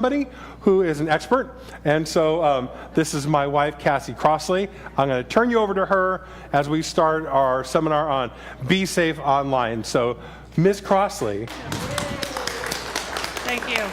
somebody who is an expert, and so this is my wife, Cassie Crossley. I'm going to turn you over to her as we start our seminar on Be Safe Online. So, Ms. Crossley. Thank you.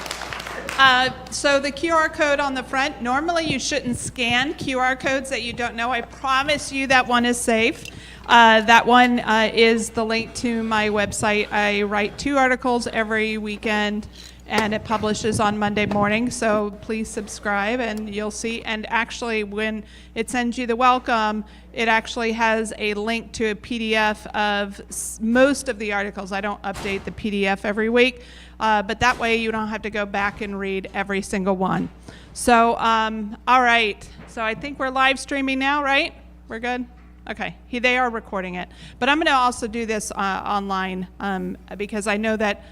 So the QR code on the front, normally you shouldn't scan QR codes that you don't know. I promise you that one is safe. That one is the link to my website. I write 2 articles every weekend, and it publishes on Monday morning, so please subscribe and you'll see. And actually, when it sends you the welcome, it actually has a link to a PDF of most of the articles. I don't update the PDF every week, but that way you don't have to go back and read every single one. So, all right, so I think we're live streaming now, right? We're good? Okay, they are recording it. But I'm going to also do this online because I know that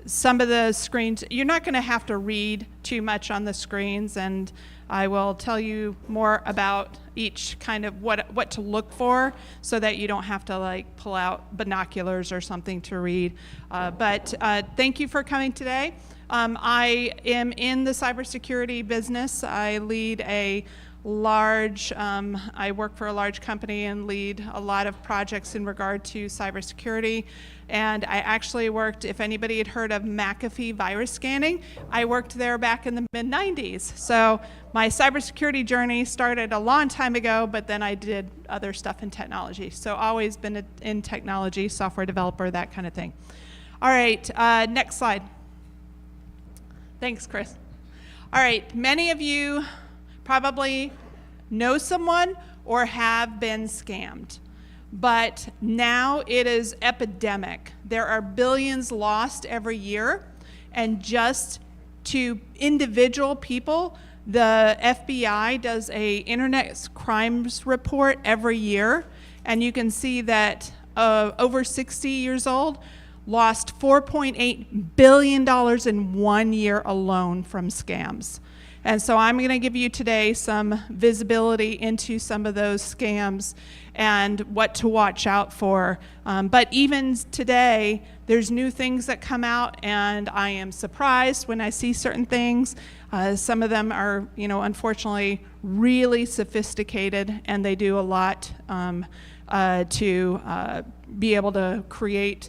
some of the screens, you're not going to have to read too much on the screens, and I will tell you more about each kind of what to look for so that you don't have to like pull out binoculars or something to read. But thank you for coming today. I am in the cybersecurity business. I lead a large, I work for a large company and lead a lot of projects in regard to cybersecurity. And I actually worked, if anybody had heard of McAfee virus scanning, I worked there back in the mid-90s. So my cybersecurity journey started a long time ago, but then I did other stuff in technology. So always been in technology, software developer, that kind of thing. All right, next slide. Thanks, Chris. All right, many of you probably know someone or have been scammed. But now it is epidemic. There are billions lost every year, and just to individual people, the FBI does a internet crimes report every year, and you can see that over 60 years old lost $4.8 billion in 1 year alone from scams. And so I'm going to give you today some visibility into some of those scams and what to watch out for. But even today, there's new things that come out, and I am surprised when I see certain things. Some of them are, unfortunately, really sophisticated, and they do a lot to be able to create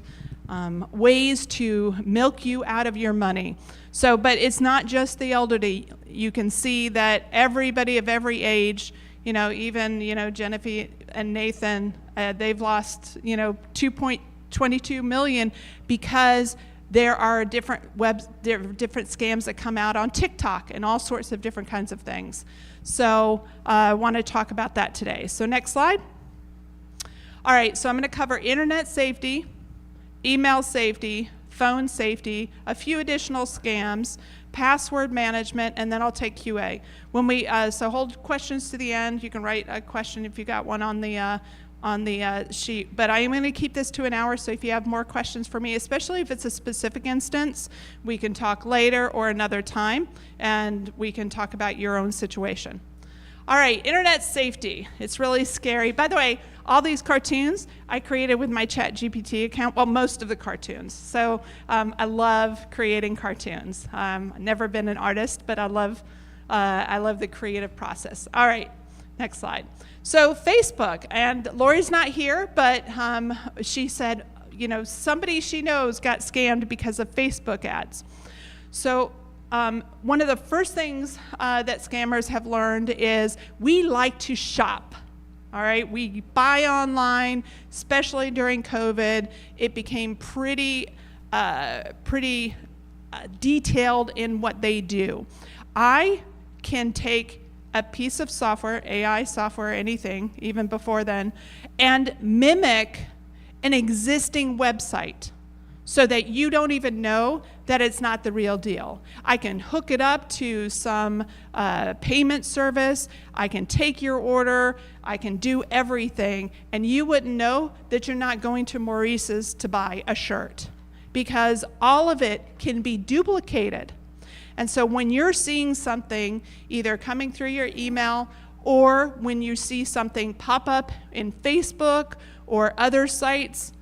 ways to milk you out of your money. So, but it's not just the elderly. You can see that everybody of every age, even, Jennifer and Nathan, they've lost, 2.22 million because there are different scams that come out on TikTok and all sorts of different kinds of things. So I want to talk about that today. So next slide. All right, so I'm going to cover internet safety, email safety, phone safety, a few additional scams, password management, and then I'll take QA. When we so hold questions to the end. You can write a question if you got one on the sheet. But I am going to keep this to an hour. So if you have more questions for me, especially if it's a specific instance, we can talk later or another time, and we can talk about your own situation. All right, internet safety. It's really scary. By the way, all these cartoons I created with my ChatGPT account. Well, most of the cartoons. So I love creating cartoons. I've never been an artist, but I love the creative process. All right, next slide. So Facebook, and Lori's not here, but she said, somebody she knows got scammed because of Facebook ads. So one of the first things that scammers have learned is we like to shop. All right, we buy online, especially during COVID. It became pretty detailed in what they do. I can take a piece of software, AI software, anything, even before then, and mimic an existing website so that you don't even know that it's not the real deal. I can hook it up to some payment service. I can take your order. I can do everything. And you wouldn't know that you're not going to Maurice's to buy a shirt because all of it can be duplicated. And so when you're seeing something either coming through your email or when you see something pop up in Facebook or other sites,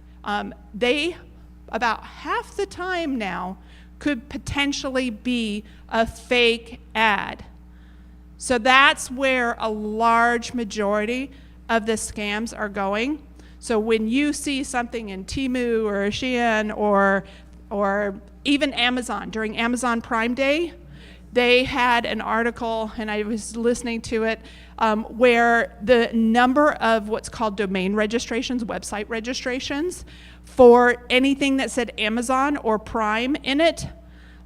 they, about half the time now, could potentially be a fake ad. So that's where a large majority of the scams are going. So when you see something in Temu or Shein or even Amazon, during Amazon Prime Day, they had an article, and I was listening to it, where the number of what's called domain registrations, website registrations, for anything that said Amazon or Prime in it,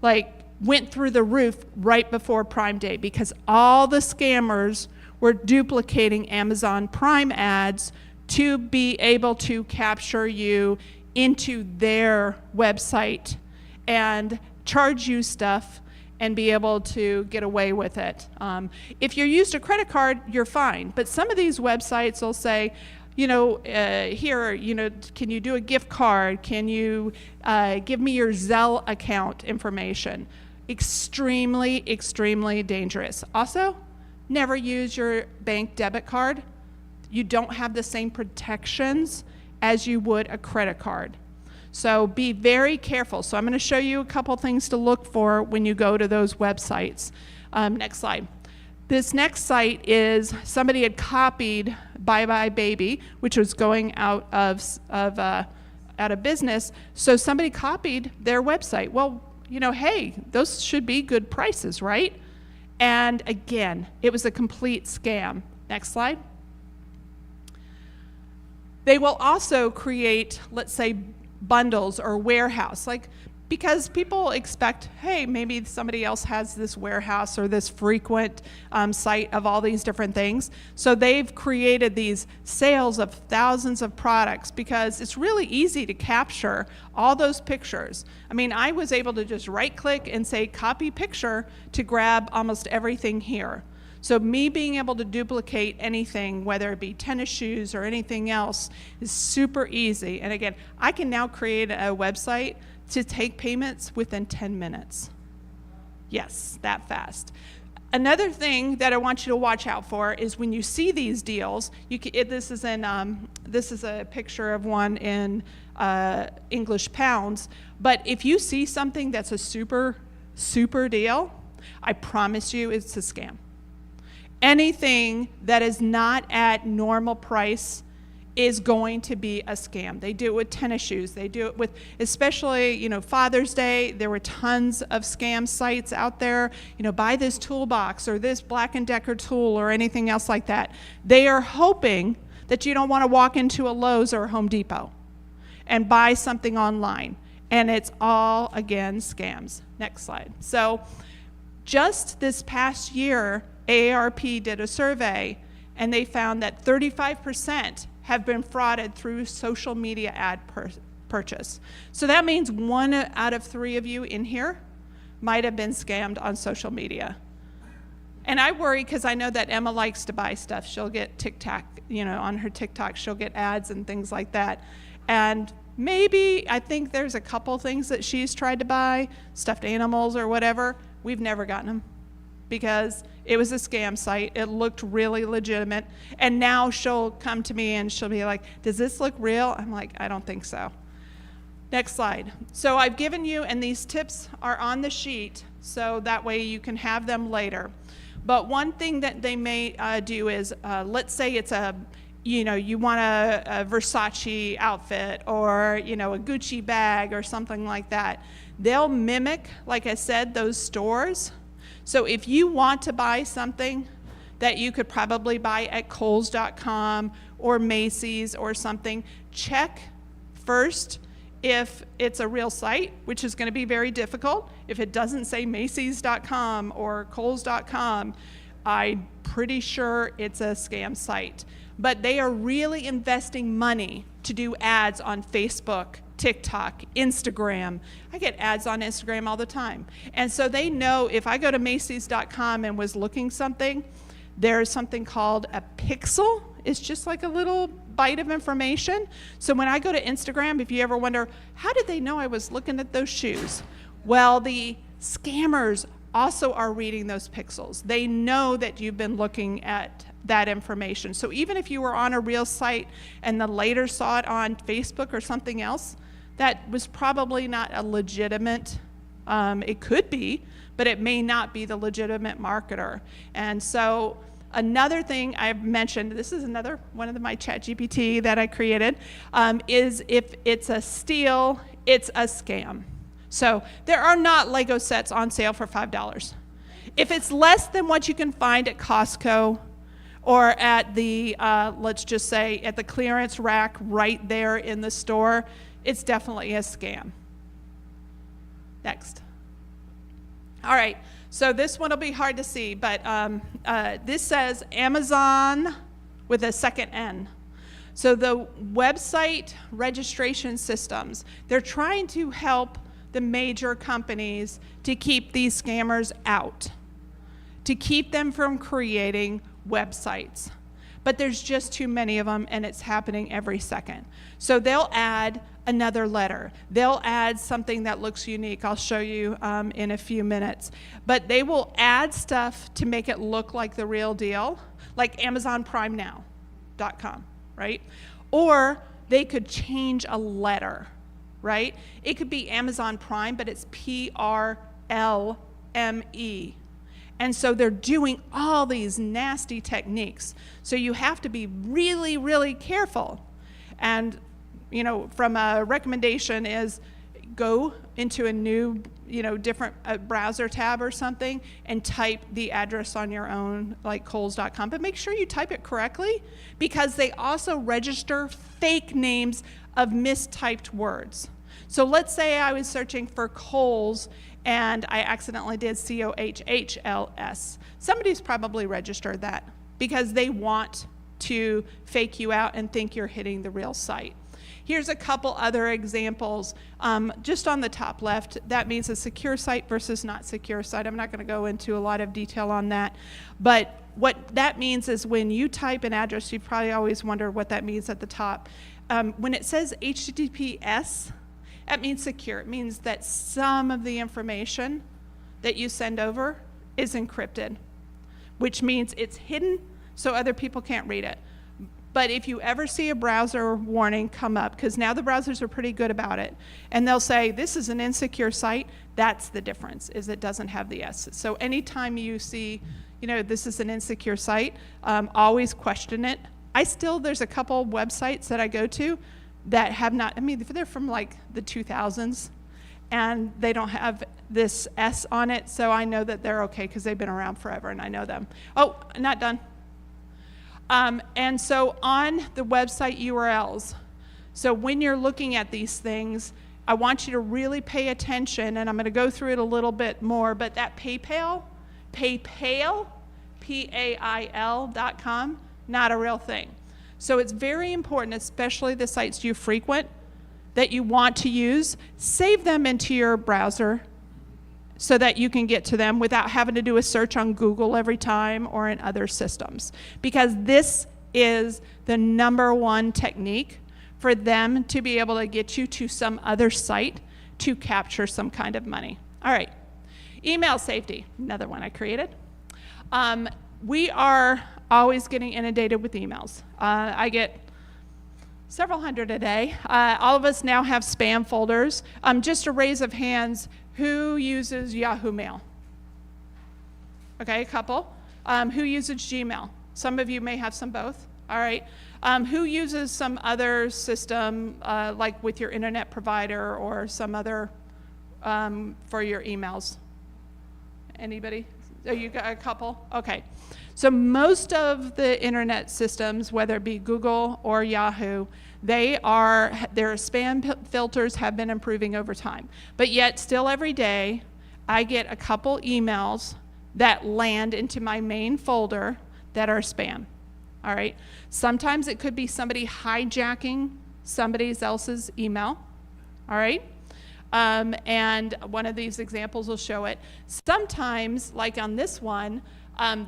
like, went through the roof right before Prime Day, because all the scammers were duplicating Amazon Prime ads to be able to capture you into their website and charge you stuff and be able to get away with it. If you used a credit card, you're fine. But some of these websites will say, here, can you do a gift card? Can you give me your Zelle account information? Extremely, extremely dangerous. Also, never use your bank debit card. You don't have the same protections as you would a credit card. So be very careful. So I'm going to show you a couple things to look for when you go to those websites. Next slide. This next site is somebody had copied Bye Bye Baby, which was going out of business. So somebody copied their website. Well, hey, those should be good prices, right? And again, it was a complete scam. Next slide. They will also create, let's say, bundles or warehouse, because people expect, hey, maybe somebody else has this warehouse or this frequent site of all these different things. So they've created these sales of thousands of products because it's really easy to capture all those pictures. I mean, I was able to just right-click and say copy picture to grab almost everything here. So me being able to duplicate anything, whether it be tennis shoes or anything else, is super easy. And again, I can now create a website to take payments within 10 minutes. Yes, that fast. Another thing that I want you to watch out for is when you see these deals. This is a picture of one in English pounds. But if you see something that's a super, super deal, I promise you it's a scam. Anything that is not at normal price is going to be a scam. They do it with tennis shoes. They do it with, especially, Father's Day. There were tons of scam sites out there. Buy this toolbox or this Black & Decker tool or anything else like that. They are hoping that you don't want to walk into a Lowe's or a Home Depot and buy something online. And it's all, again, scams. Next slide. So just this past year, AARP did a survey, and they found that 35% have been frauded through social media ad purchase. So that means 1 out of 3 of you in here might have been scammed on social media. And I worry because I know that Emma likes to buy stuff. She'll get TikTok, on her TikTok, she'll get ads and things like that. And maybe, I think there's a couple things that she's tried to buy, stuffed animals or whatever. We've never gotten them, because it was a scam site. It looked really legitimate. And now she'll come to me and she'll be like, does this look real? I'm like, I don't think so. Next slide. So I've given you, and these tips are on the sheet, so that way you can have them later. But one thing that they may do is, let's say it's you want a Versace outfit or, a Gucci bag or something like that. They'll mimic, like I said, those stores. So if you want to buy something that you could probably buy at Kohl's.com or Macy's or something, check first if it's a real site, which is going to be very difficult. If it doesn't say Macy's.com or Kohl's.com, I'm pretty sure it's a scam site. But they are really investing money to do ads on Facebook, TikTok, Instagram. I get ads on Instagram all the time. And so they know if I go to Macy's.com and was looking something, there's something called a pixel. It's just like a little bite of information. So when I go to Instagram, if you ever wonder, how did they know I was looking at those shoes? Well, the scammers also are reading those pixels. They know that you've been looking at that information. So even if you were on a real site and then later saw it on Facebook or something else, that was probably not a legitimate It could be, but it may not be the legitimate marketer. And so another thing I've mentioned, this is another one of my ChatGPT that I created, is if it's a steal, it's a scam. So there are not Lego sets on sale for $5. If it's less than what you can find at Costco or at the, let's just say, at the clearance rack right there in the store, it's definitely a scam. Next. All right, so this one will be hard to see, but this says Amazon with a second N. So the website registration systems, they're trying to help the major companies to keep these scammers out, to keep them from creating websites. But there's just too many of them, and it's happening every second. So they'll add another letter. They'll add something that looks unique. I'll show you in a few minutes. But they will add stuff to make it look like the real deal, like AmazonPrimeNow.com, right? Or they could change a letter, right? It could be Amazon Prime, but it's PRLME. And so they're doing all these nasty techniques. So you have to be really, really careful. And, you know, from a recommendation is go into a new, different browser tab or something and type the address on your own, like Kohl's.com. But make sure you type it correctly, because they also register fake names of mistyped words. So let's say I was searching for Kohl's and I accidentally did COHHLS. Somebody's probably registered that because they want to fake you out and think you're hitting the real site. Here's a couple other examples. Just on the top left, that means a secure site versus not secure site. I'm not going to go into a lot of detail on that. But what that means is when you type an address, you probably always wonder what that means at the top. When it says HTTPS, that means secure. It means that some of the information that you send over is encrypted, which means it's hidden so other people can't read it. But if you ever see a browser warning come up, because now the browsers are pretty good about it, and they'll say, this is an insecure site, that's the difference, is it doesn't have the S. So anytime you see, this is an insecure site, always question it. There's a couple websites that I go to that have not, they're from like the 2000s, and they don't have this S on it, so I know that they're okay because they've been around forever and I know them. Oh, not done. And so on the website URLs, so when you're looking at these things, I want you to really pay attention, and I'm going to go through it a little bit more, but that PayPal, PAIL.com, not a real thing. So it's very important, especially the sites you frequent, that you want to use, save them into your browser so that you can get to them without having to do a search on Google every time or in other systems. Because this is the #1 technique for them to be able to get you to some other site to capture some kind of money. All right, email safety, another one I created. We are always getting inundated with emails. I get several hundred a day. All of us now have spam folders. Just a raise of hands, who uses Yahoo Mail? Okay, a couple. Who uses Gmail? Some of you may have some both. All right. Who uses some other system, like with your internet provider or some other for your emails? Anybody? Oh, you got a couple? Okay. So most of the internet systems, whether it be Google or Yahoo, their spam filters have been improving over time. But yet still every day, I get a couple emails that land into my main folder that are spam. All right. Sometimes it could be somebody hijacking somebody else's email. All right. And one of these examples will show it. Sometimes, like on this one,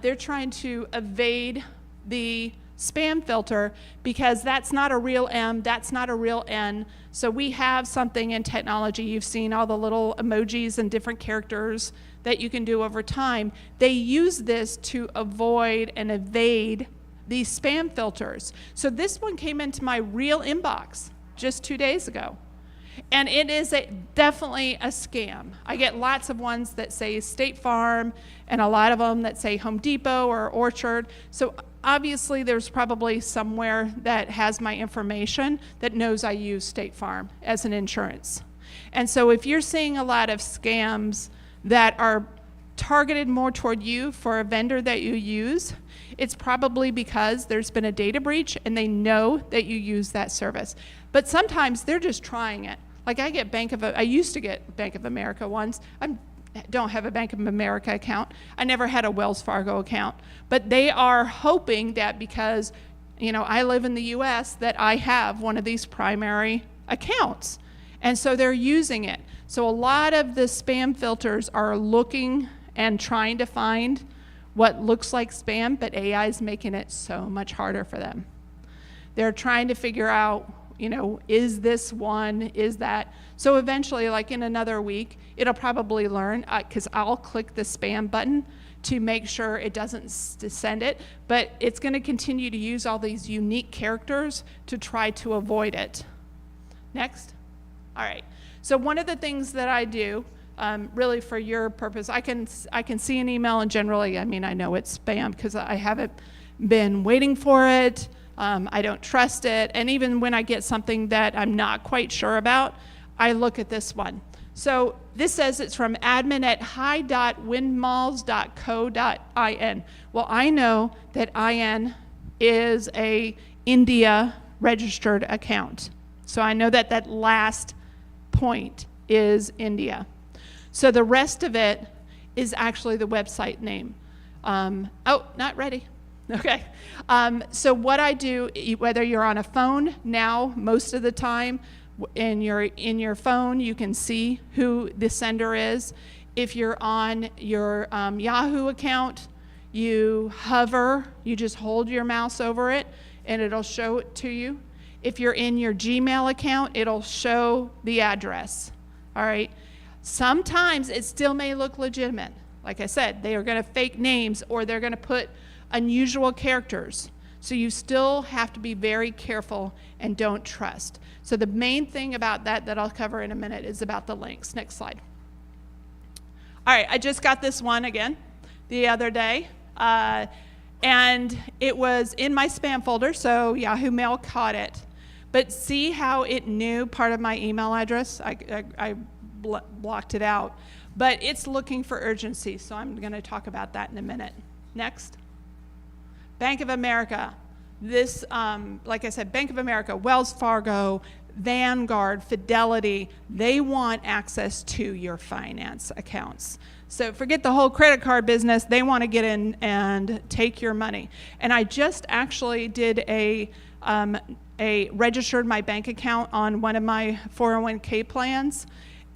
they're trying to evade the spam filter because that's not a real M, that's not a real N. So we have something in technology. You've seen all the little emojis and different characters that you can do over time. They use this to avoid and evade these spam filters. So this one came into my real inbox just 2 days ago. And it is definitely a scam. I get lots of ones that say State Farm and a lot of them that say Home Depot or Orchard. So obviously there's probably somewhere that has my information that knows I use State Farm as an insurance. And so if you're seeing a lot of scams that are targeted more toward you for a vendor that you use, it's probably because there's been a data breach and they know that you use that service. But sometimes they're just trying it. Like I used to get Bank of America once. I don't have a Bank of America account. I never had a Wells Fargo account. But they are hoping that because, I live in the US, that I have one of these primary accounts. And so they're using it. So a lot of the spam filters are looking and trying to find what looks like spam, but AI is making it so much harder for them. They're trying to figure out, is this one, is that? So eventually, like in another week, it'll probably learn, because I'll click the spam button to make sure it doesn't send it, but it's going to continue to use all these unique characters to try to avoid it. Next. All right. So one of the things that I do, really for your purpose, I can see an email and generally, I know it's spam because I haven't been waiting for it. I don't trust it. And even when I get something that I'm not quite sure about, I look at this one. So this says it's from admin@hi.windmalls.co.in. Well, I know that IN is a India registered account. So I know that that last point is India. So the rest of it is actually the website name. Not ready. Okay. So what I do, whether you're on a phone now, most of the time, in your phone, you can see who the sender is. If you're on your Yahoo account, you hover, you just hold your mouse over it, and it'll show it to you. If you're in your Gmail account, it'll show the address. All right. Sometimes it still may look legitimate. Like I said, they are going to fake names or they're going to put unusual characters. So you still have to be very careful and don't trust. So the main thing about that I'll cover in a minute is about the links. Next slide. All right, I just got this one again the other day. And it was in my spam folder, so Yahoo Mail caught it. But see how it knew part of my email address? I blocked it out. But it's looking for urgency, so I'm going to talk about that in a minute. Next. Bank of America. This, like I said, Bank of America, Wells Fargo, Vanguard, Fidelity, they want access to your finance accounts. So forget the whole credit card business. They want to get in and take your money. And I just actually did registered my bank account on one of my 401k plans.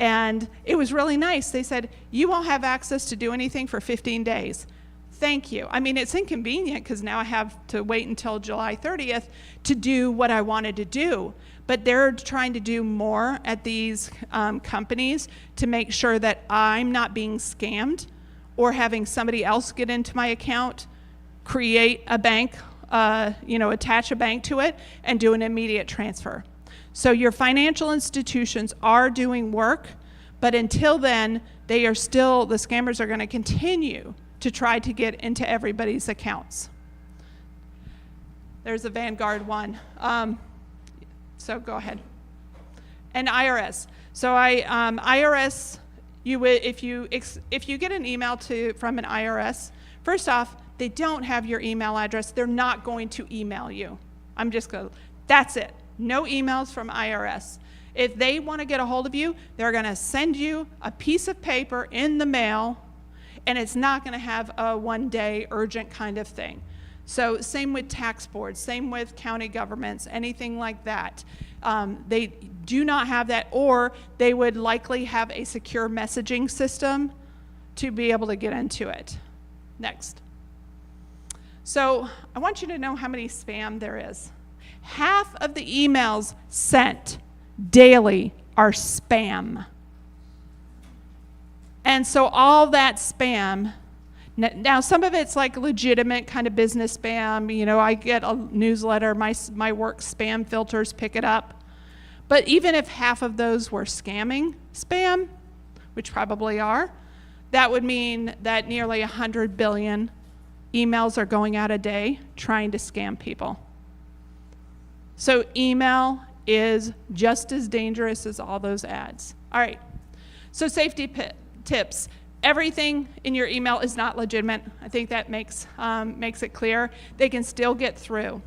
And it was really nice. They said, you won't have access to do anything for 15 days. Thank you. I mean, it's inconvenient because now I have to wait until July 30th to do what I wanted to do. But they're trying to do more at these companies to make sure that I'm not being scammed or having somebody else get into my account, create a bank, attach a bank to it, and do an immediate transfer. So your financial institutions are doing work, but until then, the scammers are going to continue to try to get into everybody's accounts. There's a Vanguard one. So go ahead. And IRS. So IRS, if you get an email from an IRS, first off, they don't have your email address. They're not going to email you. That's it. No emails from IRS. If they want to get a hold of you, they're going to send you a piece of paper in the mail, and it's not going to have a one-day urgent kind of thing. So same with tax boards, same with county governments, anything like that. They do not have that, or they would likely have a secure messaging system to be able to get into it. Next. So I want you to know how many spam there is. Half of the emails sent daily are spam. And so all that spam, now some of it's like legitimate kind of business spam. I get a newsletter, my work spam filters pick it up. But even if half of those were scamming spam, which probably are, that would mean that nearly 100 billion emails are going out a day trying to scam people. So email is just as dangerous as all those ads. All right, so safety tips. Everything in your email is not legitimate. I think that makes it clear. They can still get through.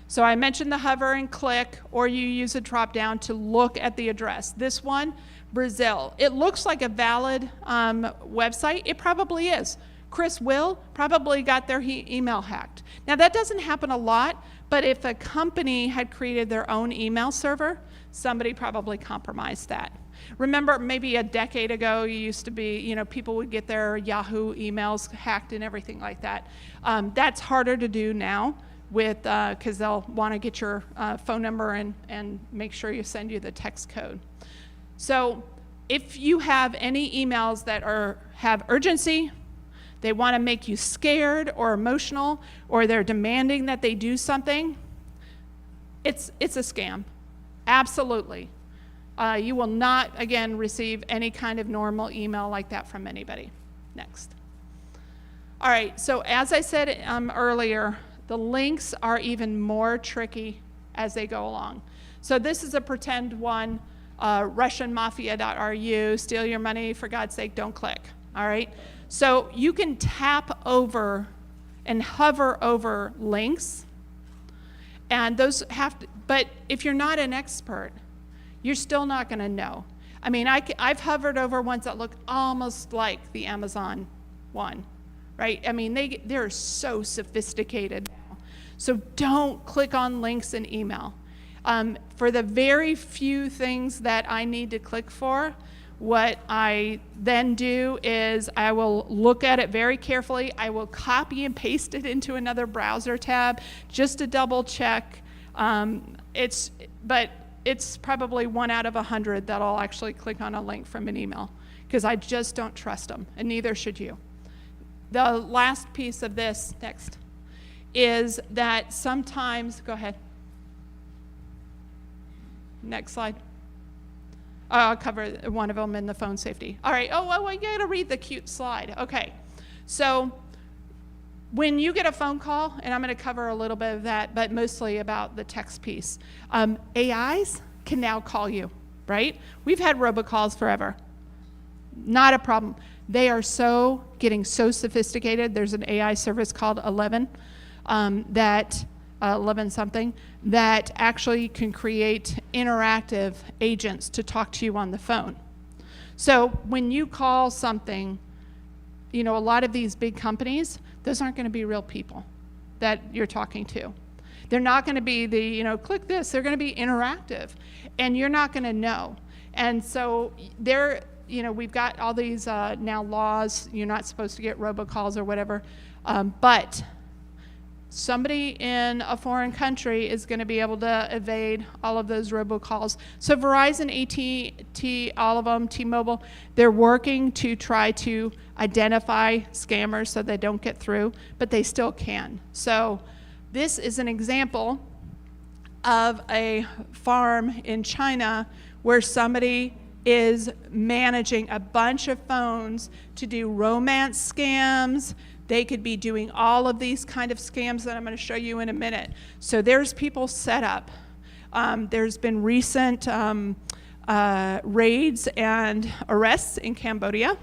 So I mentioned the hover and click, or you use a drop down to look at the address. This one, Brazil. It looks like a valid website. It probably is. Chris Will probably got their email hacked. Now that doesn't happen a lot, but if a company had created their own email server, somebody probably compromised that. Remember, maybe a decade ago, you used to be, people would get their Yahoo emails hacked and everything like that. That's harder to do now because they'll want to get your phone number and make sure you send you the text code. So if you have any emails that have urgency, they want to make you scared or emotional, or they're demanding that they do something, it's a scam. Absolutely. You will not, again, receive any kind of normal email like that from anybody. Next. All right, so as I said earlier, the links are even more tricky as they go along. So this is a pretend one, RussianMafia.ru, steal your money, for God's sake, don't click. All right? So you can tap over and hover over links, and those have to, but if you're not an expert, you're still not going to know. I mean, I've hovered over ones that look almost like the Amazon one, right? I mean, they're so sophisticated now. So don't click on links in email. For the very few things that I need to click for, what I then do is I will look at it very carefully. I will copy and paste it into another browser tab just to double check. But it's probably 1 out of 100 that I'll actually click on a link from an email because I just don't trust them, and neither should you. The last piece of this, next, is that sometimes, go ahead. Next slide. I'll cover one of them in the phone safety. All right, I gotta read the cute slide. Okay, so when you get a phone call, and I'm gonna cover a little bit of that, but mostly about the text piece, AIs can now call you, right? We've had robocalls forever. Not a problem. They are getting so sophisticated. There's an AI service called 11 11 something, that actually can create interactive agents to talk to you on the phone. So when you call something, a lot of these big companies, those aren't going to be real people that you're talking to. They're not going to be click this. They're going to be interactive, and you're not going to know. And so we've got all these now laws. You're not supposed to get robocalls or whatever, but somebody in a foreign country is going to be able to evade all of those robocalls. So Verizon, AT&T, all of them, T-Mobile, they're working to try to identify scammers so they don't get through, but they still can. So this is an example of a farm in China where somebody is managing a bunch of phones to do romance scams. They could be doing all of these kind of scams that I'm going to show you in a minute. So there's people set up. There's been recent raids and arrests in Cambodia.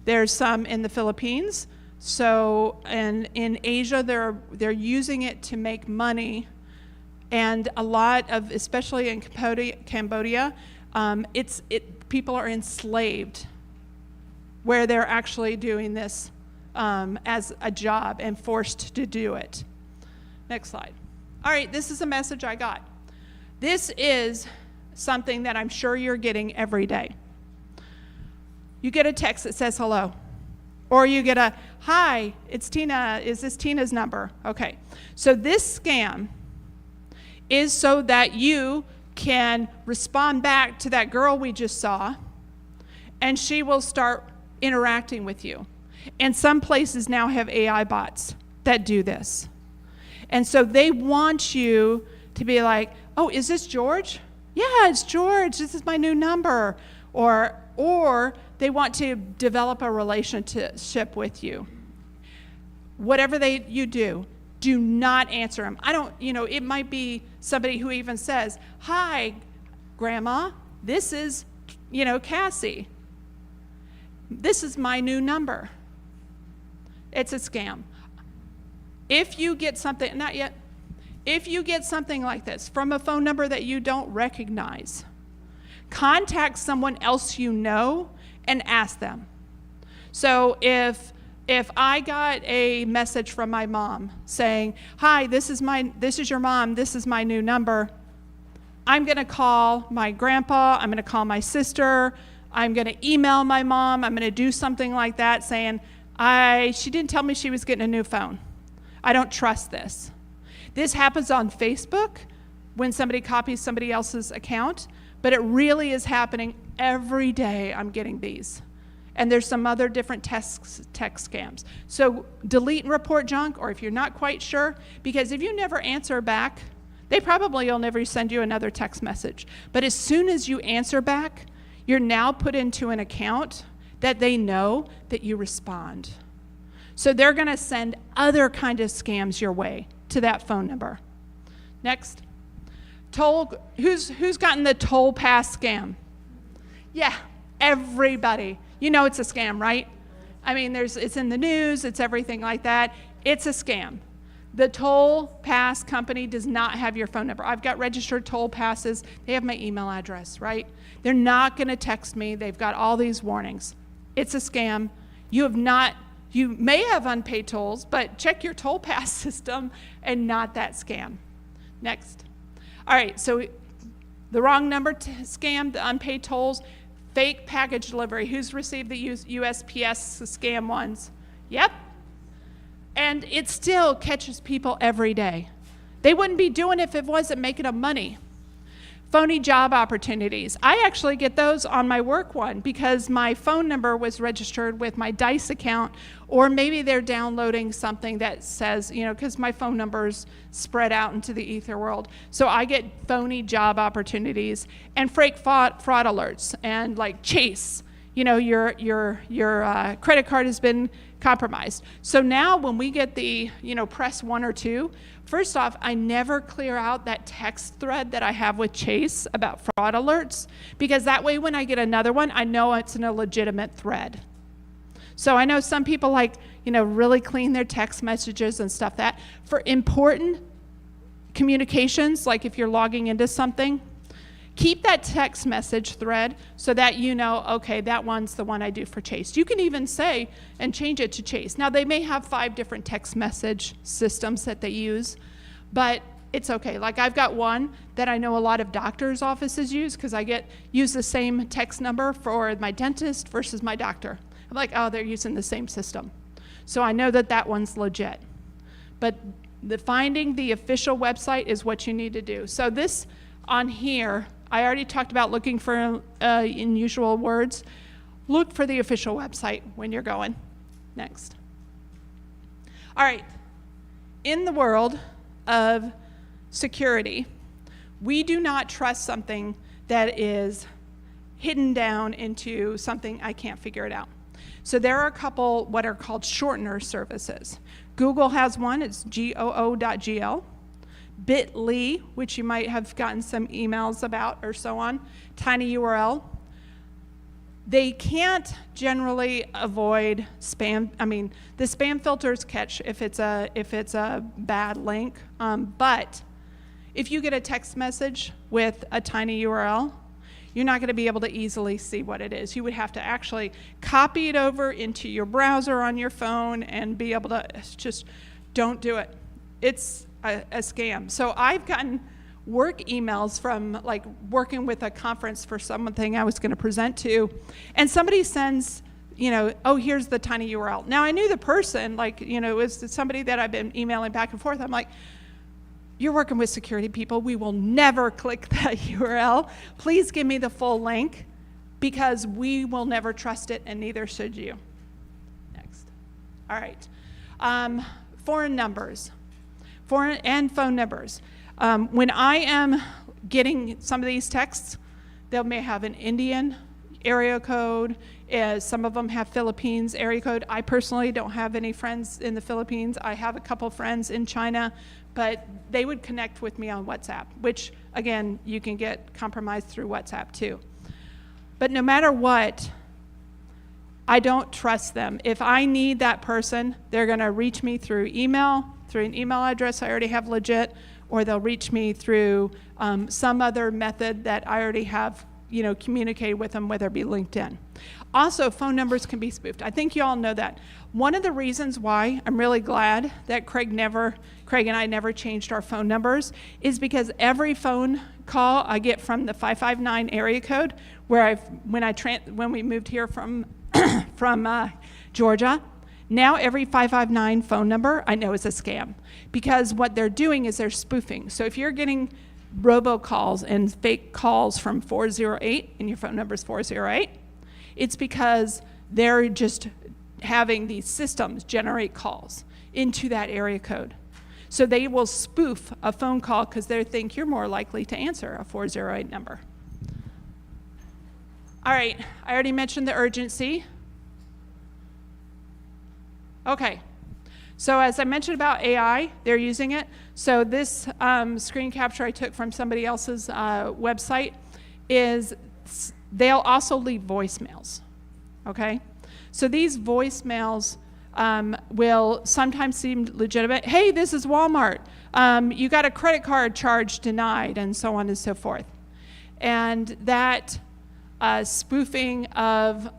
There's some in the Philippines. So, and in Asia, they're using it to make money. And a lot of, especially in Cambodia, people are enslaved where they're actually doing this as a job and forced to do it. Next slide. All right, this is a message I got. This is something that I'm sure you're getting every day. You get a text that says hello, or you get a, hi, it's Tina, is this Tina's number? Okay, so this scam is so that you can respond back to that girl we just saw, and she will start interacting with you. And some places now have AI bots that do this. And so they want you to be like, oh, is this George? Yeah, it's George. This is my new number. Or they want to develop a relationship with you. Whatever you do not answer them. It might be somebody who even says, "Hi, Grandma, this is, Cassie. This is my new number." It's a scam. If you get something, not yet, if you get something like this from a phone number that you don't recognize, contact someone else you know and ask them. So if I got a message from my mom saying, "Hi, this is your mom, this is my new number," I'm going to call my grandpa, I'm going to call my sister, I'm going to email my mom, I'm going to do something like that saying, she didn't tell me she was getting a new phone. I don't trust this. This happens on Facebook when somebody copies somebody else's account, but it really is happening every day. I'm getting these. And there's some other different text scams. So delete and report junk, or if you're not quite sure, because if you never answer back, they probably will never send you another text message. But as soon as you answer back, you're now put into an account that they know that you respond. So they're going to send other kind of scams your way to that phone number. Next. Who's gotten the toll pass scam? Yeah, everybody. You know it's a scam, right? I mean, it's in the news, it's everything like that. It's a scam. The toll pass company does not have your phone number. I've got registered toll passes. They have my email address, right? They're not going to text me. They've got all these warnings. It's a scam. You may have unpaid tolls, but check your toll pass system and not that scam. Next. All right, so the wrong number scam, the unpaid tolls, fake package delivery. Who's received the USPS scam ones? Yep. And it still catches people every day. They wouldn't be doing it if it wasn't making them money. Phony job opportunities. I actually get those on my work one because my phone number was registered with my Dice account, or maybe they're downloading something that says, because my phone number's spread out into the ether world. So I get phony job opportunities and fake fraud alerts, and like Chase, your credit card has been compromised. So now when we get the, press 1 or 2, first off, I never clear out that text thread that I have with Chase about fraud alerts, because that way when I get another one, I know it's in a legitimate thread. So I know some people really clean their text messages and stuff that. For important communications, like if you're logging into something, keep that text message thread so that okay, that one's the one I do for Chase. You can even say and change it to Chase. Now, they may have 5 different text message systems that they use, but it's okay. Like I've got one that I know a lot of doctors' offices use because I use the same text number for my dentist versus my doctor. I'm like, oh, they're using the same system. So I know that one's legit. But finding the official website is what you need to do. So this on here, I already talked about looking for unusual words. Look for the official website when you're going. Next. All right. In the world of security, we do not trust something that is hidden down into something I can't figure it out. So there are a couple what are called shortener services. Google has one. It's goo.gl. Bit.ly, which you might have gotten some emails about or so on, tinyURL. They can't generally avoid spam. I mean, the spam filters catch if it's a bad link. But if you get a text message with a tinyURL, you're not going to be able to easily see what it is. You would have to actually copy it over into your browser on your phone and be able to don't do it. It's a scam. So I've gotten work emails from working with a conference for something I was going to present to, and somebody sends, oh, here's the tinyURL. Now I knew the person, it was somebody that I've been emailing back and forth. I'm like, you're working with security people. We will never click that URL. Please give me the full link because we will never trust it, and neither should you. Next. All right. Foreign numbers. Foreign and phone numbers. When I am getting some of these texts, they may have an Indian area code. Some of them have Philippines area code. I personally don't have any friends in the Philippines. I have a couple friends in China, but they would connect with me on WhatsApp, which, again, you can get compromised through WhatsApp too. But no matter what, I don't trust them. If I need that person, they're going to reach me through email, through an email address I already have legit, or they'll reach me through some other method that I already have, communicated with them, whether it be LinkedIn. Also, phone numbers can be spoofed. I think you all know that. One of the reasons why I'm really glad that Craig and I never changed our phone numbers is because every phone call I get from the 559 area code, when we moved here from Georgia, now every 559 phone number I know is a scam, because what they're doing is they're spoofing. So if you're getting robocalls and fake calls from 408 and your phone number is 408, it's because they're just having these systems generate calls into that area code. So they will spoof a phone call because they think you're more likely to answer a 408 number. All right, I already mentioned the urgency. Okay, so as I mentioned about AI, they're using it. So this screen capture I took from somebody else's website is they'll also leave voicemails, okay? So these voicemails will sometimes seem legitimate. Hey, this is Walmart. You got a credit card charge denied, and so on and so forth. And that spoofing of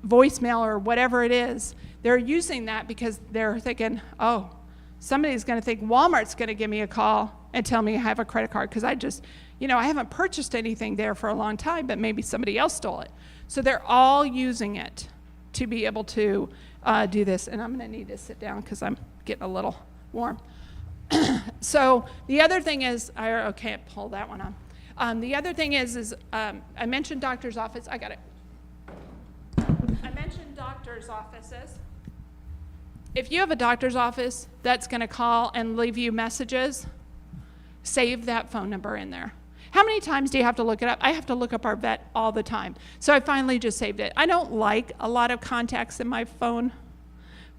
voicemail or whatever it is, they're using that because they're thinking, oh, somebody's going to think Walmart's going to give me a call and tell me I have a credit card because I just, I haven't purchased anything there for a long time, but maybe somebody else stole it. So they're all using it to be able to do this. And I'm going to need to sit down because I'm getting a little warm. So the other thing is, I can't pull that one on. The other thing is I mentioned doctor's office. I got it. I mentioned doctor's offices. If you have a doctor's office that's going to call and leave you messages, save that phone number in there. How many times do you have to look it up? I have to look up our vet all the time. So I finally just saved it. I don't like a lot of contacts in my phone,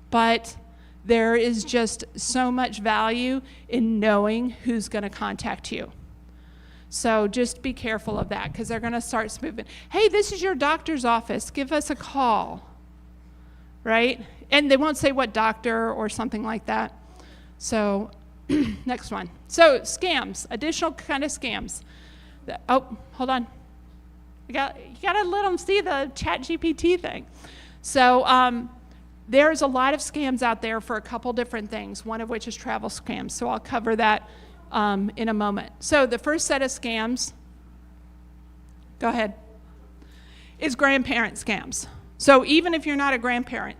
but there is just so much value in knowing who's going to contact you. So just be careful of that because they're going to start spoofing. Hey, this is your doctor's office. Give us a call, right? And they won't say what doctor or something like that. So next one. So scams, additional kind of scams. Oh, hold on. You got to let them see the ChatGPT thing. So there's a lot of scams out there for a couple different things, one of which is travel scams. So I'll cover that in a moment. So the first set of scams, go ahead, is grandparent scams. So even if you're not a grandparent,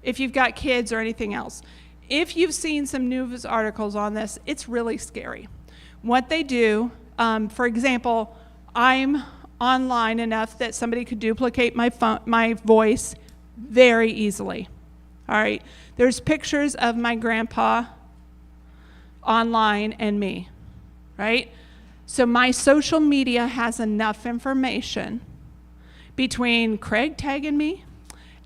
if you've got kids or anything else, if you've seen some news articles on this, it's really scary. What they do, for example, I'm online enough that somebody could duplicate my voice very easily. All right, there's pictures of my grandpa online and me, right? So my social media has enough information between Craig tagging me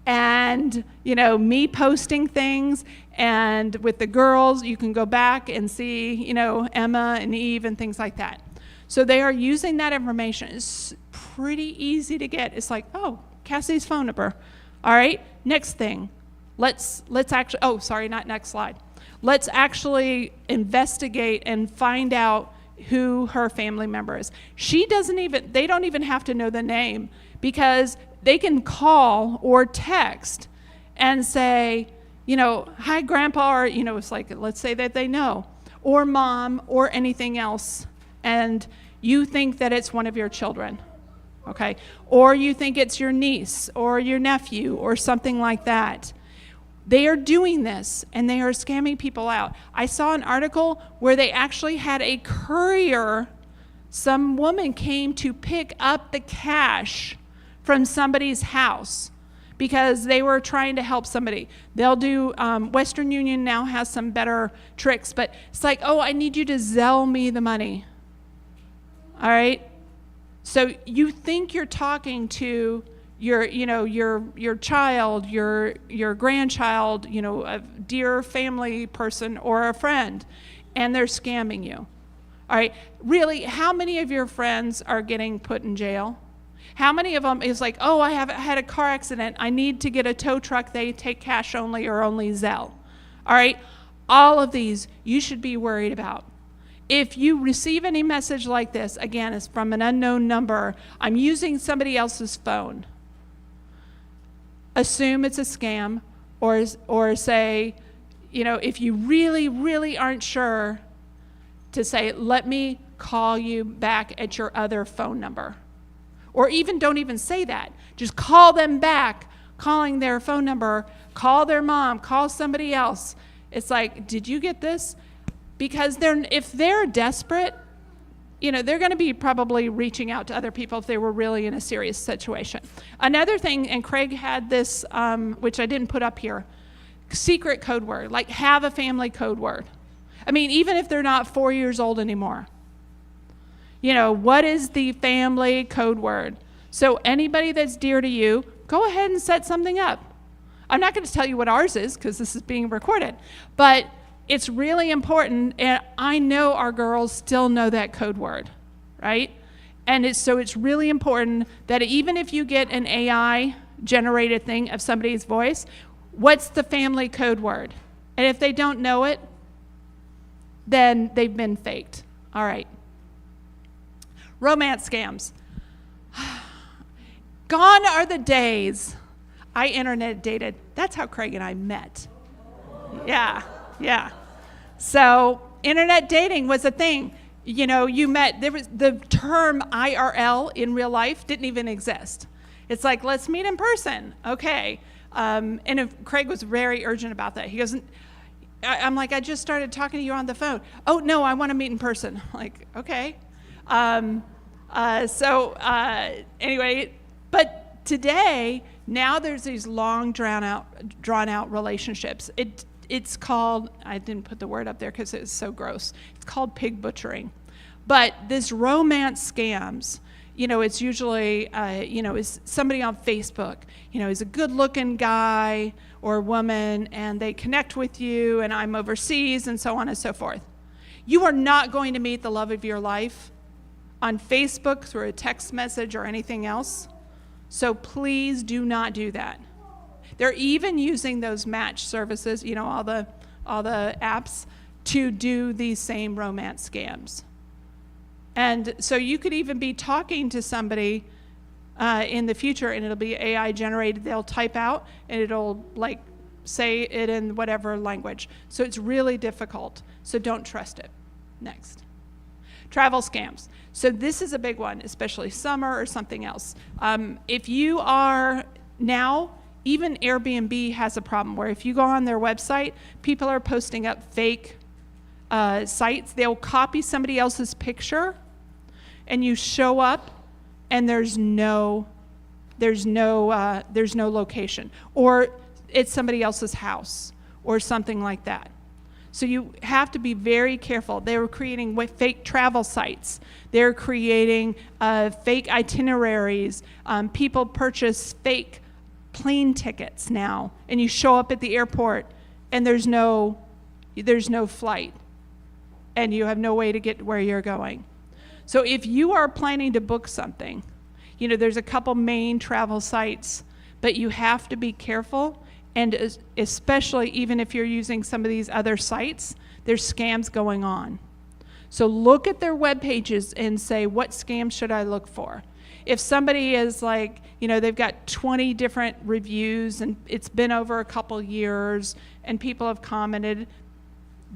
and, me posting things, and with the girls, you can go back and see, Emma and Eve and things like that. So they are using that information. It's pretty easy to get. It's like, oh, Cassie's phone number. All right, next thing. Let's actually, oh, sorry, not next slide. Let's actually investigate and find out who her family member is. They don't even have to know the name, because they can call or text and say, hi, Grandpa, or, it's like, let's say that they know, or Mom, or anything else, and you think that it's one of your children, okay? Or you think it's your niece or your nephew or something like that. They are doing this, and they are scamming people out. I saw an article where they actually had a courier. Some woman came to pick up the cash from somebody's house because they were trying to help somebody. They'll do, Western Union now has some better tricks, but it's like, oh, I need you to Zelle me the money. All right? So you think you're talking to your child, your grandchild, a dear family person or a friend, and they're scamming you. All right? Really, how many of your friends are getting put in jail? How many of them is like, oh, I had a car accident. I need to get a tow truck. They take cash only or only Zelle. All right? All of these you should be worried about. If you receive any message like this, again, it's from an unknown number, I'm using somebody else's phone, assume it's a scam, or say, if you really, really aren't sure, to say, let me call you back at your other phone number. Or even don't even say that. Just call them back, calling their phone number, call their mom, call somebody else. It's like, did you get this? Because if they're desperate, they're going to be probably reaching out to other people if they were really in a serious situation. Another thing, and Craig had this, which I didn't put up here, secret code word, like have a family code word. I mean, even if they're not 4 years old anymore. What is the family code word? So anybody that's dear to you, go ahead and set something up. I'm not going to tell you what ours is because this is being recorded, but it's really important, and I know our girls still know that code word, right? And it's really important that even if you get an AI-generated thing of somebody's voice, what's the family code word? And if they don't know it, then they've been faked. All right. Romance scams. Gone are the days I internet dated. That's how Craig and I met. Yeah. So internet dating was a thing. You met, there was the term IRL in real life didn't even exist. It's like, let's meet in person. Okay. And if Craig was very urgent about that. He goes, I'm like, I just started talking to you on the phone. Oh, no, I want to meet in person. I'm like, okay. Anyway, but today, now there's these long, drawn out relationships. It's called, I didn't put the word up there because it's so gross. It's called pig butchering. But this romance scams, it's usually, is somebody on Facebook, is a good-looking guy or woman, and they connect with you, and I'm overseas, and so on and so forth. You are not going to meet the love of your life on Facebook through a text message or anything else. So please do not do that. They're even using those match services, all the apps, to do these same romance scams. And so you could even be talking to somebody in the future, and it'll be AI generated. They'll type out, and it'll say it in whatever language. So it's really difficult. So don't trust it. Next. Travel scams. So this is a big one, especially summer or something else. If you are now, even Airbnb has a problem where if you go on their website, people are posting up fake sites. They'll copy somebody else's picture, and you show up, and there's no location, or it's somebody else's house, or something like that. So you have to be very careful. They were creating fake travel sites. They're creating fake itineraries. People purchase fake plane tickets now, and you show up at the airport, and there's no flight, and you have no way to get where you're going. So if you are planning to book something, there's a couple main travel sites, but you have to be careful. And especially even if you're using some of these other sites, there's scams going on. So look at their web pages and say, what scam should I look for? If somebody is they've got 20 different reviews and it's been over a couple years and people have commented,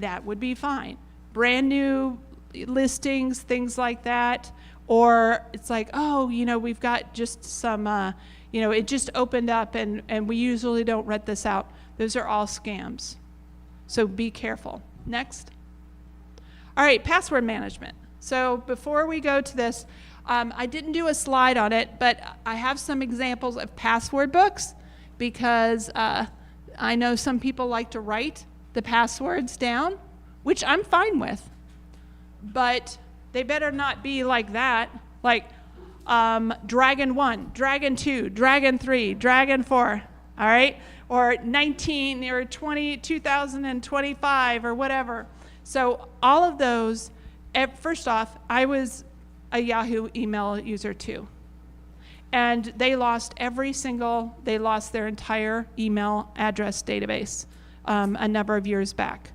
that would be fine. Brand new listings, things like that. Or it's like, we've got just some, it just opened up and we usually don't rent this out. Those are all scams. So be careful. Next. All right, password management. So before we go to this, I didn't do a slide on it, but I have some examples of password books because I know some people like to write the passwords down, which I'm fine with. But They better not be like that, like Dragon 1, Dragon 2, Dragon 3, Dragon 4, all right? Or 19 or 2025 or whatever. So all of those, first off, I was a Yahoo email user too. And they lost their entire email address database a number of years back,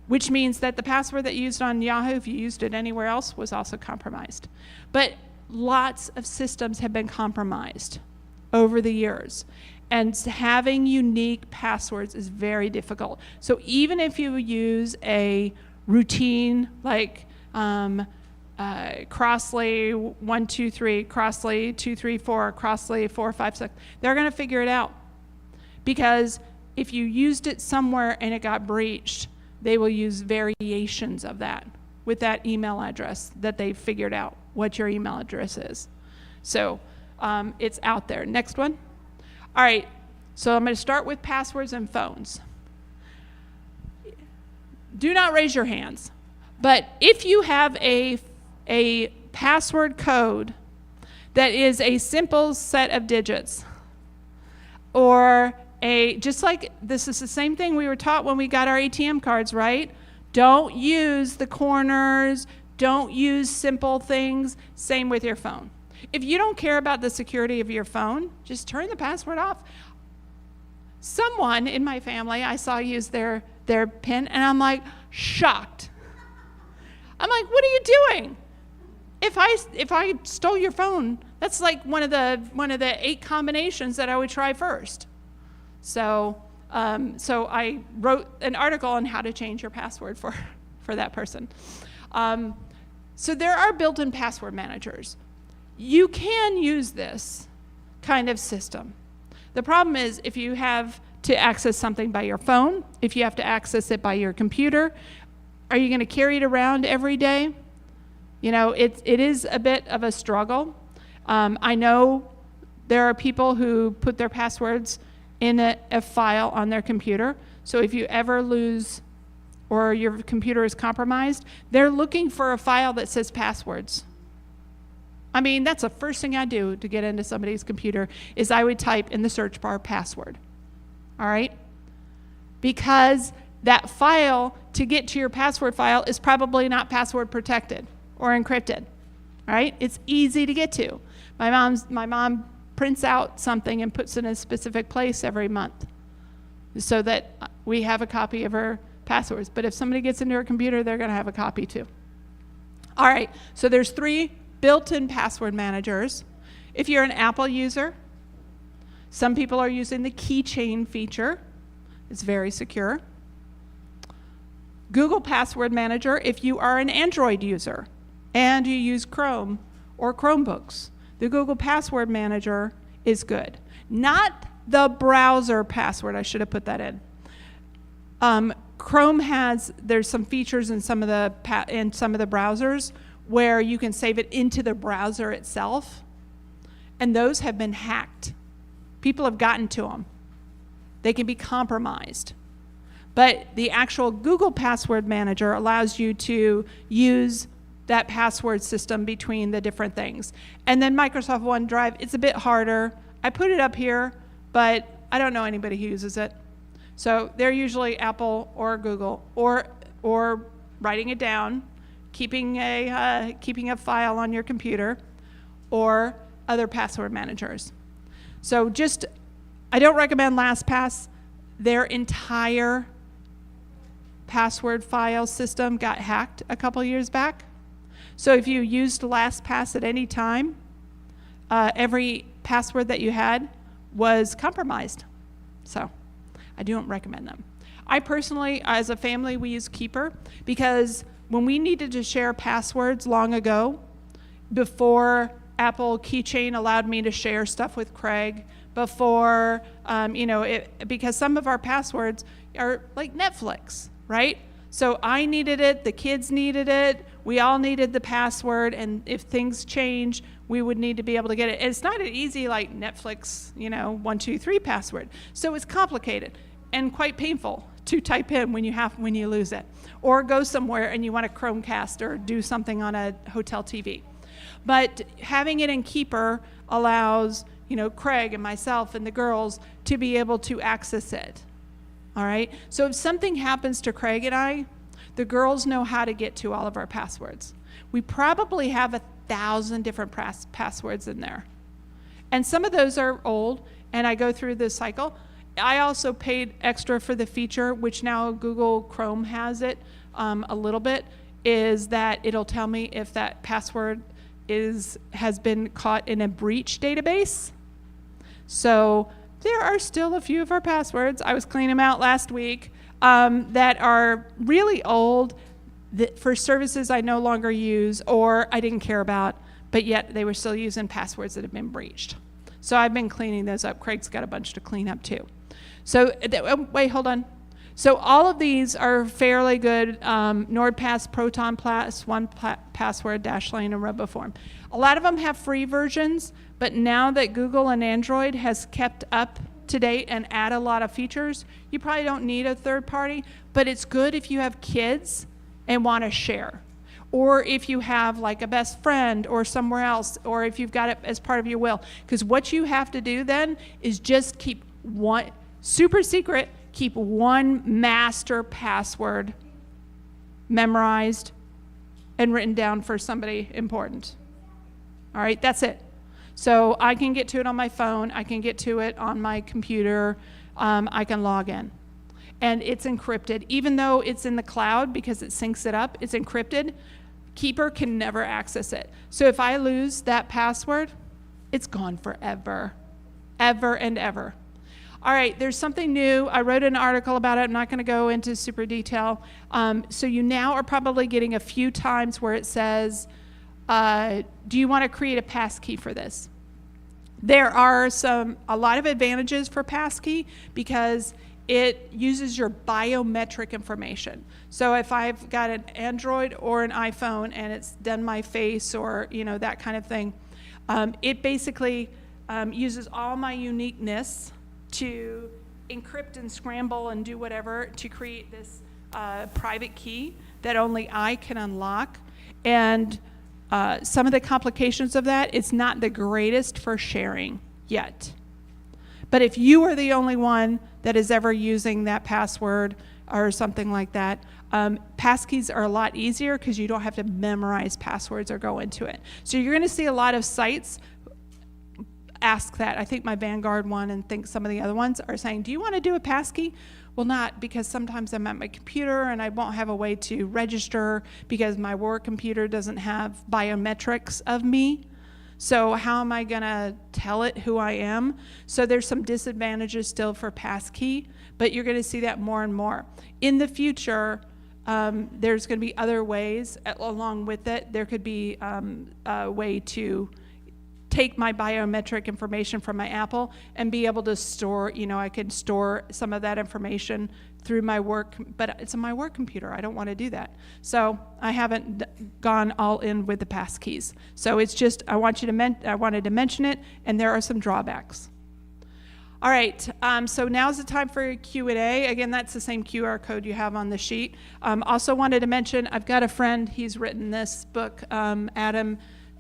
which means that the password that you used on Yahoo, if you used it anywhere else, was also compromised. But lots of systems have been compromised over the years. And having unique passwords is very difficult. So even if you use a routine like Crossley 123, Crossley 234, Crossley 456, they're going to figure it out. Because if you used it somewhere and it got breached, they will use variations of that with that email address that they figured out what your email address is. So it's out there. Next one. All right, so I'm going to start with passwords and phones. Do not raise your hands. But if you have a password code that is a simple set of digits, or just like this is the same thing we were taught when we got our ATM cards, right? Don't use the corners, don't use simple things. Same with your phone. If you don't care about the security of your phone, just turn the password off. Someone in my family I saw use their PIN, and I'm like shocked. I'm like, what are you doing? If I stole your phone, that's like one of the 8 combinations that I would try first. So I wrote an article on how to change your password for that person. So there are built-in password managers. You can use this kind of system. The problem is if you have to access something by your phone, if you have to access it by your computer, are you going to carry it around every day? You know, it is a bit of a struggle. I know there are people who put their passwords in a file on their computer. So if you ever lose or your computer is compromised, they're looking for a file that says passwords. I mean, that's the first thing I do to get into somebody's computer is I would type in the search bar password, all right? Because that file, to get to your password file, is probably not password protected or encrypted, all right? It's easy to get to. My mom prints out something and puts it in a specific place every month so that we have a copy of her passwords. But if somebody gets into her computer, they're going to have a copy too. All right, so there's 3 built-in password managers. If you're an Apple user, some people are using the keychain feature. It's very secure. Google Password Manager if you are an Android user and you use Chrome or Chromebooks. The Google Password Manager is good. Not the browser password, I should have put that in. Chrome there's some features in some of the browsers where you can save it into the browser itself, and those have been hacked. People have gotten to them. They can be compromised. But the actual Google Password Manager allows you to use that password system between the different things. And then Microsoft OneDrive, it's a bit harder. I put it up here, but I don't know anybody who uses it. So they're usually Apple or Google, or writing it down, keeping a file on your computer, or other password managers. So I don't recommend LastPass. Their entire password file system got hacked a couple years back. So if you used LastPass at any time, every password that you had was compromised. So I don't recommend them. I personally, as a family, we use Keeper because when we needed to share passwords long ago, before Apple Keychain allowed me to share stuff with Craig, before, because some of our passwords are like Netflix, right? So I needed it, the kids needed it, we all needed the password, and if things change, we would need to be able to get it. It's not an easy like Netflix, 1, 2, 3 password. So it's complicated and quite painful to type in when you lose it, or go somewhere and you want a Chromecast or do something on a hotel TV. But having it in Keeper allows, Craig and myself and the girls to be able to access it. All right? So if something happens to Craig and I, the girls know how to get to all of our passwords. We probably have 1,000 different passwords in there. And some of those are old, and I go through the cycle. I also paid extra for the feature, which now Google Chrome has it a little bit, is that it'll tell me if that password has been caught in a breach database. So there are still a few of our passwords, I was cleaning them out last week, that are really old, that for services I no longer use or I didn't care about, but yet they were still using passwords that have been breached. So I've been cleaning those up. Craig's got a bunch to clean up too. So, wait, hold on. So all of these are fairly good. NordPass, Proton Plus, 1Password, Dashlane, and RoboForm. A lot of them have free versions, but now that Google and Android has kept up to date and add a lot of features, you probably don't need a third party, but it's good if you have kids and want to share. Or if you have like a best friend or somewhere else, or if you've got it as part of your will. Because what you have to do then is just keep one, super secret, keep one master password memorized and written down for somebody important. All right, that's it. So I can get to it on my phone, I can get to it on my computer, I can log in. And it's encrypted. Even though it's in the cloud because it syncs it up, it's encrypted. Keeper can never access it. So if I lose that password, it's gone forever, ever and ever. All right, there's something new. I wrote an article about it. I'm not going to go into super detail. So you now are probably getting a few times where it says, do you want to create a passkey for this? There are a lot of advantages for passkey because it uses your biometric information. So if I've got an Android or an iPhone and it's done my face or that kind of thing, it basically uses all my uniqueness to encrypt and scramble and do whatever to create this private key that only I can unlock. And some of the complications of that, it's not the greatest for sharing yet. But if you are the only one that is ever using that password or something like that, passkeys are a lot easier because you don't have to memorize passwords or go into it. So you're going to see a lot of sites ask that. I think my Vanguard one and think some of the other ones are saying, do you want to do a passkey? Well, not, because sometimes I'm at my computer and I won't have a way to register because my work computer doesn't have biometrics of me. So how am I going to tell it who I am? So there's some disadvantages still for passkey, but you're going to see that more and more. In the future, there's going to be other ways along with it. There could be a way to take my biometric information from my Apple and be able to store, I could store some of that information through my work, but it's on my work computer. I don't want to do that. So I haven't gone all in with the passkeys. So it's just, I wanted to mention it, and there are some drawbacks. All right, so now's the time for Q&A. Again, that's the same QR code you have on the sheet. Also wanted to mention, I've got a friend, he's written this book,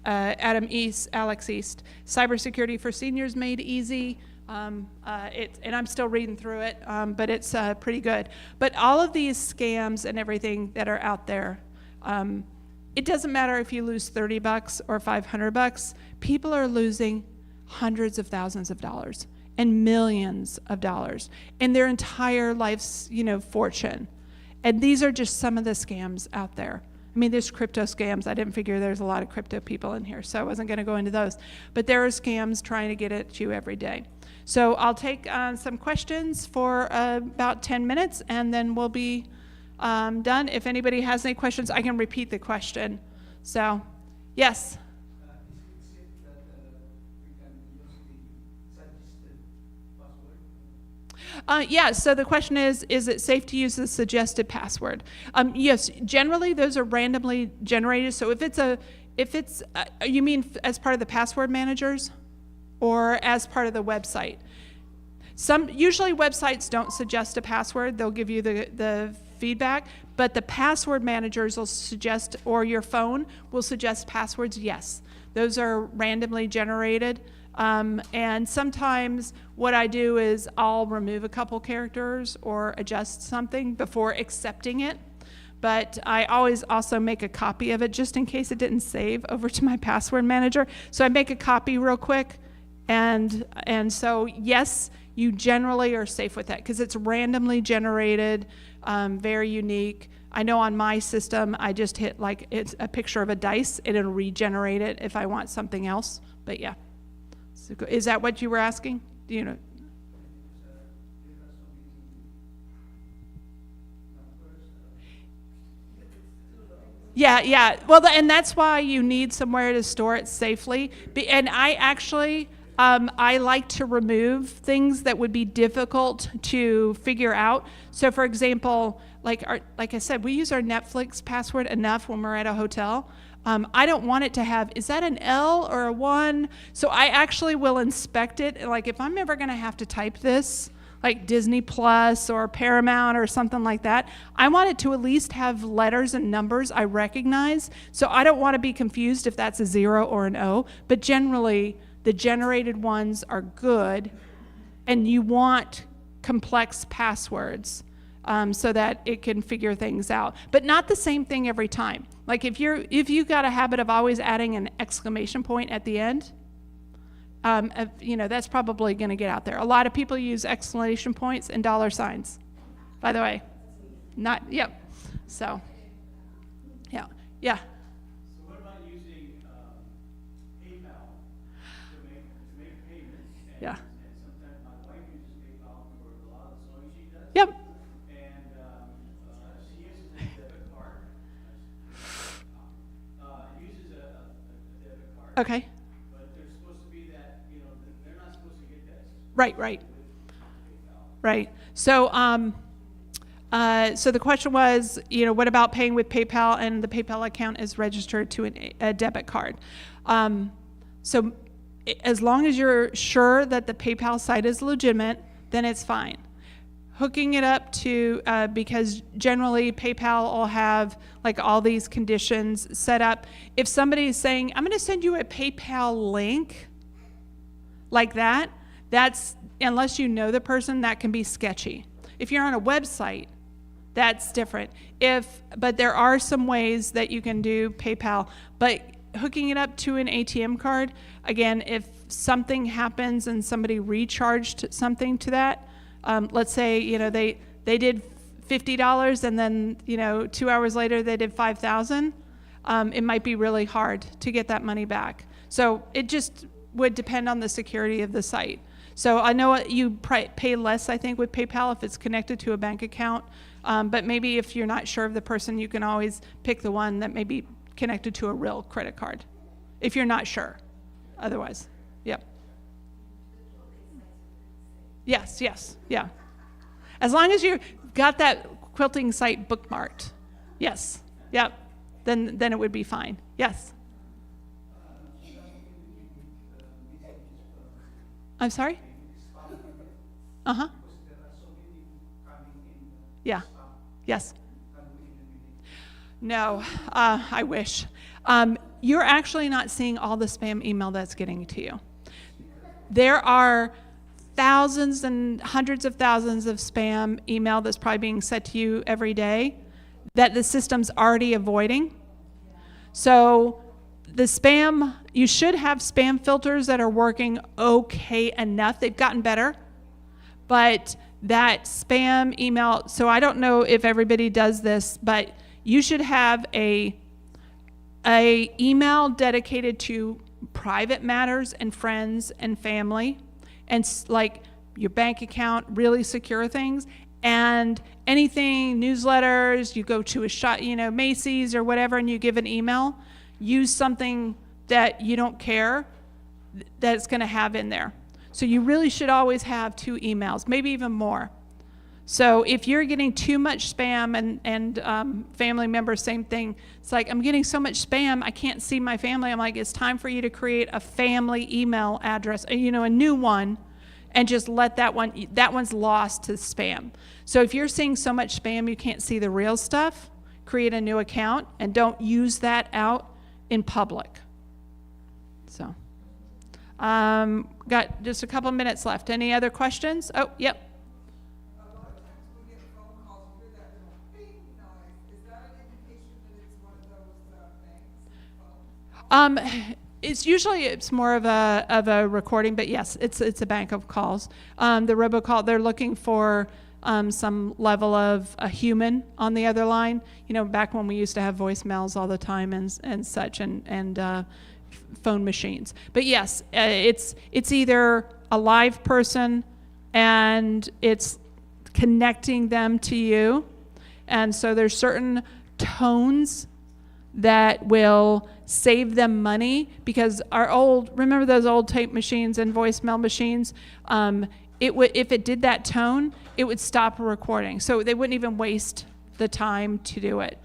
Alex East, Cybersecurity for Seniors Made Easy. And I'm still reading through it, but it's pretty good. But all of these scams and everything that are out there, it doesn't matter if you lose $30 or $500. People are losing hundreds of thousands of dollars and millions of dollars in their entire life's, fortune. And these are just some of the scams out there. I mean, there's crypto scams. I didn't figure there's a lot of crypto people in here, so I wasn't going to go into those. But there are scams trying to get at you every day. So I'll take some questions for about 10 minutes, and then we'll be done. If anybody has any questions, I can repeat the question. So, yes? Yeah, so the question is it safe to use the suggested password? Yes, generally those are randomly generated. So if it's you mean as part of the password managers or as part of the website? Usually websites don't suggest a password. They'll give you the feedback, but the password managers will suggest, or your phone will suggest passwords. Yes, those are randomly generated. And sometimes what I do is I'll remove a couple characters or adjust something before accepting it. But I always also make a copy of it just in case it didn't save over to my password manager. So I make a copy real quick. And so, yes, you generally are safe with that because it's randomly generated, very unique. I know on my system, I just hit like it's a picture of a dice and it'll regenerate it if I want something else. But yeah. So, is that what you were asking? Do you know? Yeah. Well, and that's why you need somewhere to store it safely. And I actually, I like to remove things that would be difficult to figure out. So, for example, like I said, we use our Netflix password enough when we're at a hotel. I don't want it to have, is that an L or a 1? So I actually will inspect it. Like if I'm ever going to have to type this, like Disney Plus or Paramount or something like that, I want it to at least have letters and numbers I recognize. So I don't want to be confused if that's a 0 or an O, but generally the generated ones are good, and you want complex passwords so that it can figure things out, but not the same thing every time. Like if you got a habit of always adding an exclamation point at the end, that's probably going to get out there. A lot of people use exclamation points and dollar signs, by the way. Yep. So, yeah. So what about using PayPal to make payments? Yeah. And sometimes my wife uses PayPal for a lot of the sewing she does. Yep. And she uses a debit card. Uses a debit card. Okay. But there's supposed to be that, they're not supposed to get this. Right. So the question was, what about paying with PayPal and the PayPal account is registered to a debit card? So as long as you're sure that the PayPal site is legitimate, then it's fine. Hooking it up to, because generally PayPal will have like all these conditions set up. If somebody is saying, I'm going to send you a PayPal link like that, that's, unless you know the person, that can be sketchy. If you're on a website, that's different. But there are some ways that you can do PayPal, but hooking it up to an ATM card, again, if something happens and somebody recharged something to that, let's say, they did $50 and then, 2 hours later they did $5,000, it might be really hard to get that money back. So it just would depend on the security of the site. So I know you pay less, I think, with PayPal if it's connected to a bank account, but maybe if you're not sure of the person, you can always pick the one that may be connected to a real credit card, if you're not sure. Otherwise, yep. Yes, yeah. As long as you got that quilting site bookmarked, yes, yep, then it would be fine. Yes. I'm sorry? Uh-huh. Yeah. Yes. No, I wish. You're actually not seeing all the spam email that's getting to you. There are thousands and hundreds of thousands of spam email that's probably being sent to you every day that the system's already avoiding. So the spam, you should have spam filters that are working okay enough. They've gotten better, but that spam email, so I don't know if everybody does this, but you should have a email dedicated to private matters and friends and family, and like your bank account, really secure things, and anything, newsletters, you go to a shop, Macy's or whatever, and you give an email, use something that you don't care that it's going to have in there. So you really should always have 2 emails, maybe even more. So if you're getting too much spam and family members, same thing. It's like, I'm getting so much spam, I can't see my family. I'm like, it's time for you to create a family email address, a new one, and just let that one's lost to spam. So if you're seeing so much spam you can't see the real stuff, create a new account and don't use that out in public. So, got just a couple minutes left. Any other questions? Oh, yep. A lot of times we get phone calls, you hear that little ping noise. Is that an indication that it's one of those banks phones? It's more of a recording, but yes, it's a bank of calls. The robocall, they're looking for some level of a human on the other line. You know, back when we used to have voicemails all the time and such, and phone machines. But yes, it's either a live person and it's connecting them to you, and so there's certain tones that will save them money, because remember those old tape machines and voicemail machines? If it did that tone, it would stop recording. So they wouldn't even waste the time to do it.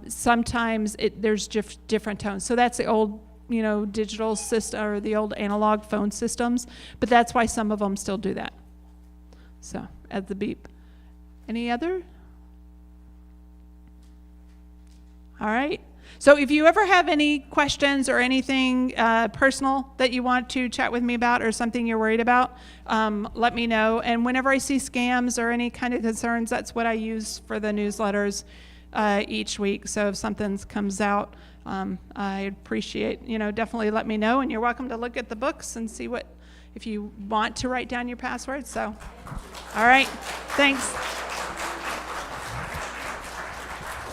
Sometimes there's different tones. So that's the old, digital system, or the old analog phone systems. But that's why some of them still do that. So at the beep. Any other? All right. So if you ever have any questions or anything personal that you want to chat with me about, or something you're worried about, let me know. And whenever I see scams or any kind of concerns, that's what I use for the newsletters each week. So if something comes out, I appreciate, definitely let me know. And you're welcome to look at the books and see if you want to write down your password. So, all right. Thanks.